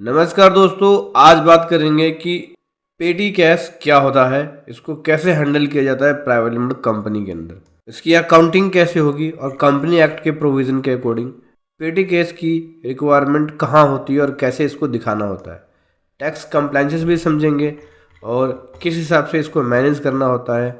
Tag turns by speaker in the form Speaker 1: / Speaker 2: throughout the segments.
Speaker 1: नमस्कार दोस्तों, आज बात करेंगे कि पेटी कैश क्या होता है, इसको कैसे हैंडल किया जाता है प्राइवेट लिमिटेड कंपनी के अंदर, इसकी अकाउंटिंग कैसे होगी और कंपनी एक्ट के प्रोविज़न के अकॉर्डिंग पेटी कैश की रिक्वायरमेंट कहाँ होती है और कैसे इसको दिखाना होता है। टैक्स कंप्लाइंसेस भी समझेंगे और किस हिसाब से इसको मैनेज करना होता है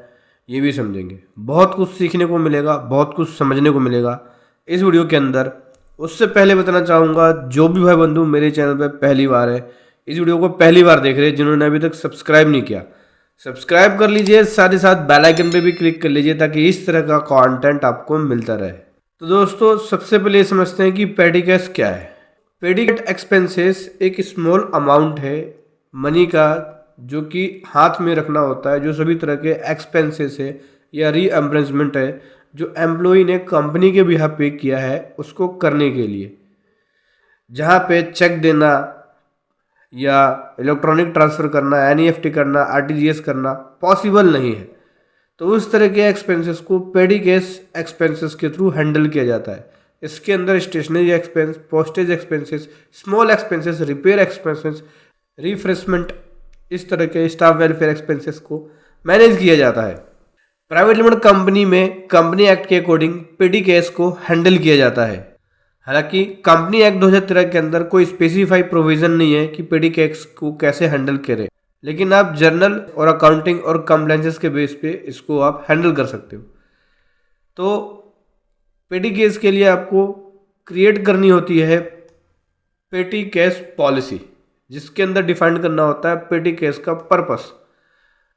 Speaker 1: ये भी समझेंगे। बहुत कुछ सीखने को मिलेगा, बहुत कुछ समझने को मिलेगा इस वीडियो के अंदर। उससे पहले बताना चाहूँगा, जो भी भाई बंधु मेरे चैनल पर पहली बार है, इस वीडियो को पहली बार देख रहे हैं, जिन्होंने अभी तक सब्सक्राइब नहीं किया सब्सक्राइब कर लीजिए, साथ ही साथ बेल आइकन पे भी क्लिक कर लीजिए ताकि इस तरह का कंटेंट आपको मिलता रहे। तो दोस्तों, सबसे पहले ये समझते हैं कि पेटी कैश क्या है। पेटी एक्सपेंसेस एक स्मॉल अमाउंट है मनी का जो कि हाथ में रखना होता है, जो सभी तरह के एक्सपेंसेस है या रीएम्बर्समेंट है जो एम्प्लॉय ने कंपनी के बिहाफ पे किया है उसको करने के लिए, जहाँ पे चेक देना या इलेक्ट्रॉनिक ट्रांसफ़र करना, एनईएफटी करना, आरटीजीएस करना पॉसिबल नहीं है। तो उस तरह के एक्सपेंसेस को पेडी कैश एक्सपेंसेस के थ्रू हैंडल किया जाता है। इसके अंदर stationery expense, postage expenses, small expenses, repair expenses, refreshment, इस तरह के स्टाफ वेलफेयर एक्सपेंसेस को मैनेज किया जाता है। प्राइवेट लिमिटेड कंपनी में कंपनी एक्ट के अकॉर्डिंग पेटी कैश को हैंडल किया जाता है। हालांकि कंपनी एक्ट 2013 के अंदर कोई स्पेसिफाई प्रोविजन नहीं है कि पेटी कैश को कैसे हैंडल करें, लेकिन आप जर्नल और अकाउंटिंग और कंप्लाइंसेस के बेस पे इसको आप हैंडल कर सकते हो। तो पेटी कैश के लिए आपको क्रिएट करनी होती है पेटी कैश पॉलिसी, जिसके अंदर डिफाइन करना होता है पेटी कैश का पर्पस।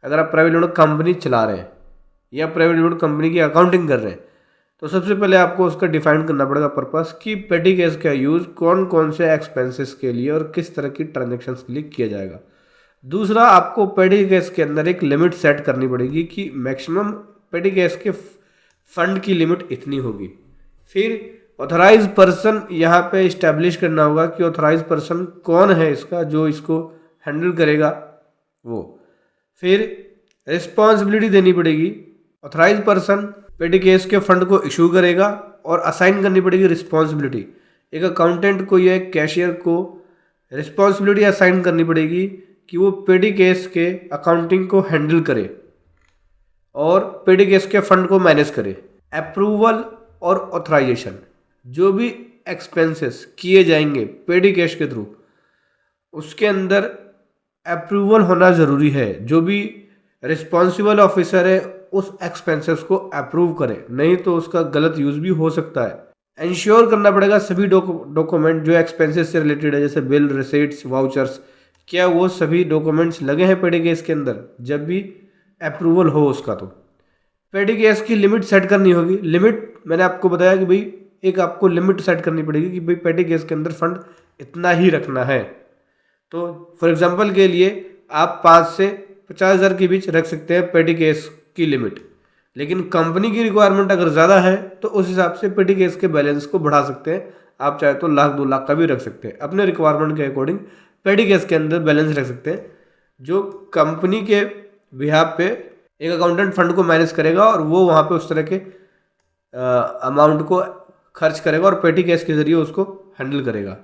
Speaker 1: अगर आप प्राइवेट लिमिटेड कंपनी चला रहे हैं या प्राइवेट लिमिटेड कंपनी की अकाउंटिंग कर रहे हैं तो सबसे पहले आपको उसका डिफाइन करना पड़ेगा पर्पस कि पेटी कैश का यूज़ कौन कौन से एक्सपेंसेस के लिए और किस तरह की ट्रांजैक्शंस के लिए किया जाएगा। दूसरा, आपको पेटी कैश के अंदर एक लिमिट सेट करनी पड़ेगी कि मैक्सिमम पेटी कैश के फंड की लिमिट इतनी होगी। फिर ऑथराइज पर्सन यहाँ पे इस्टेब्लिश करना होगा कि ऑथराइज पर्सन कौन है इसका जो इसको हैंडल करेगा वो। फिर रिस्पॉन्सिबिलिटी देनी पड़ेगी। ऑथराइज पर्सन पेटी कैश के फंड को इशू करेगा और असाइन करनी पड़ेगी रिस्पॉन्सिबिलिटी। एक अकाउंटेंट को या एक कैशियर को रिस्पॉन्सिबिलिटी असाइन करनी पड़ेगी कि वो पेटी कैश के अकाउंटिंग को हैंडल करे और पेटी कैश के फंड को मैनेज करे। अप्रूवल और ऑथराइजेशन, जो भी एक्सपेंसेस किए जाएंगे पेटी कैश के थ्रू, उसके अंदर अप्रूवल होना ज़रूरी है। जो भी रिस्पॉन्सिबल ऑफिसर है उस एक्सपेंसेस को अप्रूव करे, नहीं तो उसका गलत यूज़ भी हो सकता है। इंश्योर करना पड़ेगा सभी डॉक्यूमेंट जो एक्सपेंसेस से रिलेटेड है, जैसे बिल, रिसीट्स, वाउचर्स, क्या वो सभी डॉक्यूमेंट्स लगे हैं पेटी कैश के अंदर जब भी अप्रूवल हो उसका। तो पेटी कैश की लिमिट सेट करनी होगी। लिमिट मैंने आपको बताया कि भाई एक आपको लिमिट सेट करनी पड़ेगी कि भाई पेटी कैश के अंदर फंड इतना ही रखना है। तो फॉर एग्जांपल के लिए आप 5 से 50,000 के बीच रख सकते हैं पेटी कैश की लिमिट, लेकिन कंपनी की रिक्वायरमेंट अगर ज़्यादा है तो उस हिसाब से पेटी कैश के बैलेंस को बढ़ा सकते हैं। आप चाहे तो 1,00,000 2,00,000 का भी रख सकते हैं, अपने रिक्वायरमेंट के अकॉर्डिंग पेटी कैश के अंदर बैलेंस रख सकते हैं, जो कंपनी के बिहाफ पे एक अकाउंटेंट फंड को मैनेज करेगा और वो वहाँ पे उस तरह के अमाउंट को खर्च करेगा और पेटी कैश के जरिए उसको हैंडल करेगा।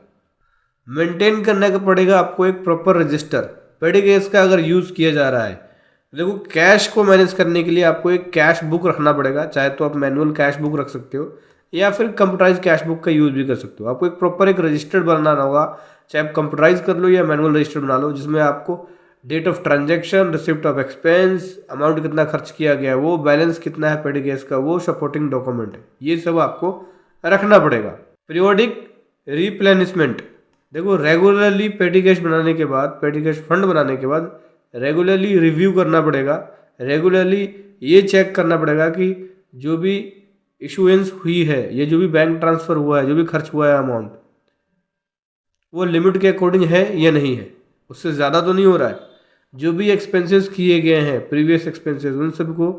Speaker 1: मेंटेन करने का पड़ेगा आपको एक प्रॉपर रजिस्टर पेटी कैश का अगर यूज़ किया जा रहा है। देखो, कैश को मैनेज करने के लिए आपको एक कैश बुक रखना पड़ेगा, चाहे तो आप मैनुअल कैश बुक रख सकते हो या फिर कंप्यूटराइज कैश बुक का यूज़ भी कर सकते हो। आपको एक प्रॉपर एक रजिस्टर बनाना होगा, चाहे आप कंप्यूटराइज कर लो या मैनुअल रजिस्टर बना लो, जिसमें आपको date of transaction, receipt of expense, amount कितना खर्च किया गया वो, बैलेंस कितना है पेटी कैश का वो, सपोर्टिंग डॉक्यूमेंट है, ये सब आपको रखना पड़ेगा। पीरियोडिक रिप्लेनिशमेंट, देखो रेगुलरली पेटी कैश बनाने के बाद, पेटी कैश फंड बनाने के बाद रेगुलरली रिव्यू करना पड़ेगा। रेगुलरली ये चेक करना पड़ेगा कि जो भी इशुएंस हुई है, ये जो भी बैंक ट्रांसफ़र हुआ है, जो भी खर्च हुआ है अमाउंट, वो लिमिट के अकॉर्डिंग है या नहीं है, उससे ज़्यादा तो नहीं हो रहा है। जो भी एक्सपेंसेस किए गए हैं प्रीवियस एक्सपेंसेस, उन सब को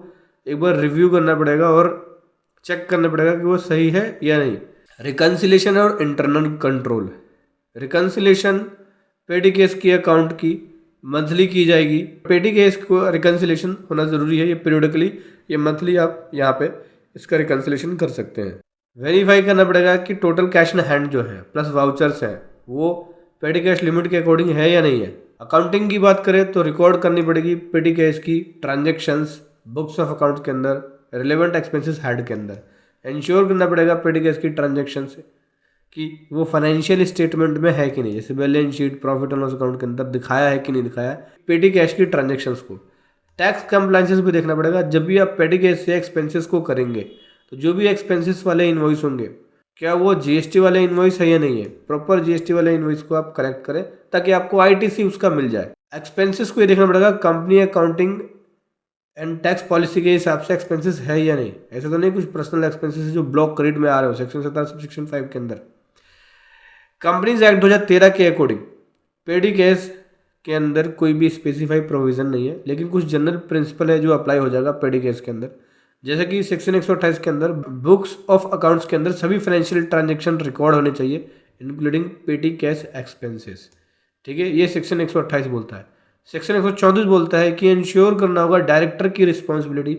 Speaker 1: एक बार रिव्यू करना पड़ेगा और चेक करना पड़ेगा कि वो सही है या नहीं। रिकन्सिलेशन और इंटरनल कंट्रोल, रिकन्सिलेशन पेटी कैश की अकाउंट की मंथली की जाएगी। पेटी कैश को रिकन्सिलेशन होना ज़रूरी है, ये पीरियडिकली, ये मंथली आप यहाँ पे इसका रिकन्सिलेशन कर सकते हैं। वेरीफाई करना पड़ेगा कि टोटल कैश इन हैंड जो है प्लस वाउचर्स हैं वो पेटी कैश लिमिट के अकॉर्डिंग है या नहीं है। अकाउंटिंग की बात करें तो रिकॉर्ड करनी पड़ेगी पेटी कैश की ट्रांजेक्शन्स बुक्स ऑफ अकाउंट के अंदर, रिलेवेंट एक्सपेंसेस हेड के अंदर। इंश्योर करना पड़ेगा पेटी कैश की ट्रांजेक्शन से कि वो फाइनेंशियल स्टेटमेंट में है कि नहीं, जैसे balance sheet profit and loss account के अंदर दिखाया है कि नहीं दिखाया है पेटी कैश की ट्रांजेक्शन्स को। टैक्स कंप्लायंसेस भी देखना पड़ेगा। जब भी आप पेटी कैश से एक्सपेंसेस को करेंगे तो जो भी एक्सपेंसेस वाले इनवॉइस होंगे क्या वो जीएसटी वाले इनवॉइस है या नहीं है, प्रॉपर जीएसटी वाले इनवॉइस को आप करेक्ट करें ताकि आपको आईटीसी उसका मिल जाए। एक्सपेंसेस को ये देखना पड़ेगा company accounting and tax policy के हिसाब से एक्सपेंसेस है या नहीं। ऐसा तो नहीं कुछ पर्सनल एक्सपेंसेस जो ब्लॉक क्रेडिट में आ रहे हो सेक्शन 17 सेक्शन 5 के अंदर। कंपनीज एक्ट 2013 के अकॉर्डिंग पेटी कैश के अंदर कोई भी स्पेसिफाई प्रोविजन नहीं है, लेकिन कुछ जनरल प्रिंसिपल है जो अप्लाई हो जाएगा पेटी कैश के अंदर। जैसे कि सेक्शन 128 के अंदर बुक्स ऑफ अकाउंट्स के अंदर सभी फाइनेंशियल ट्रांजैक्शन रिकॉर्ड होने चाहिए इंक्लूडिंग पेटी कैश एक्सपेंसेस। ठीक है, ये सेक्शन 128 बोलता है। सेक्शन 134 बोलता है कि इंश्योर करना होगा डायरेक्टर की रिस्पॉन्सिबिलिटी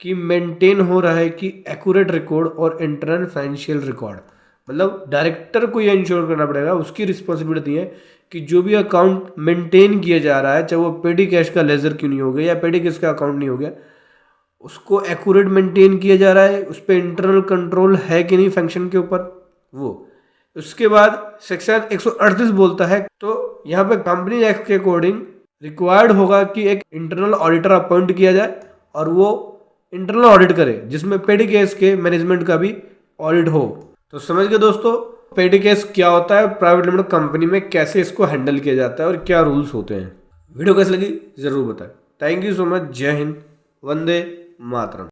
Speaker 1: कि मेंटेन हो रहा है कि एक्यूरेट रिकॉर्ड और इंटरनल फाइनेंशियल रिकॉर्ड। मतलब डायरेक्टर को ये इंश्योर करना पड़ेगा, उसकी रिस्पॉन्सिबिलिटी है कि जो भी अकाउंट मेंटेन किया जा रहा है, चाहे वो पेटी कैश का लेजर क्यों नहीं हो गया या पेटी कैश का अकाउंट नहीं हो गया, उसको एक्यूरेट मेंटेन किया जा रहा है, उस पर इंटरनल कंट्रोल है कि नहीं फंक्शन के ऊपर वो। उसके बाद सेक्शन 138 बोलता है तो यहाँ पे कंपनी एक्ट के अकॉर्डिंग रिक्वायर्ड होगा कि एक इंटरनल ऑडिटर अपॉइंट किया जाए और वो इंटरनल ऑडिट करे जिसमें पेटी कैश के मैनेजमेंट का भी ऑडिट हो। तो समझ गए दोस्तों पेटी कैश क्या होता है, प्राइवेट लिमिटेड कंपनी में कैसे इसको हैंडल किया जाता है और क्या रूल्स होते हैं। वीडियो कैसी लगी जरूर बताएं। Thank you so much. जय हिंद, वंदे मातरम।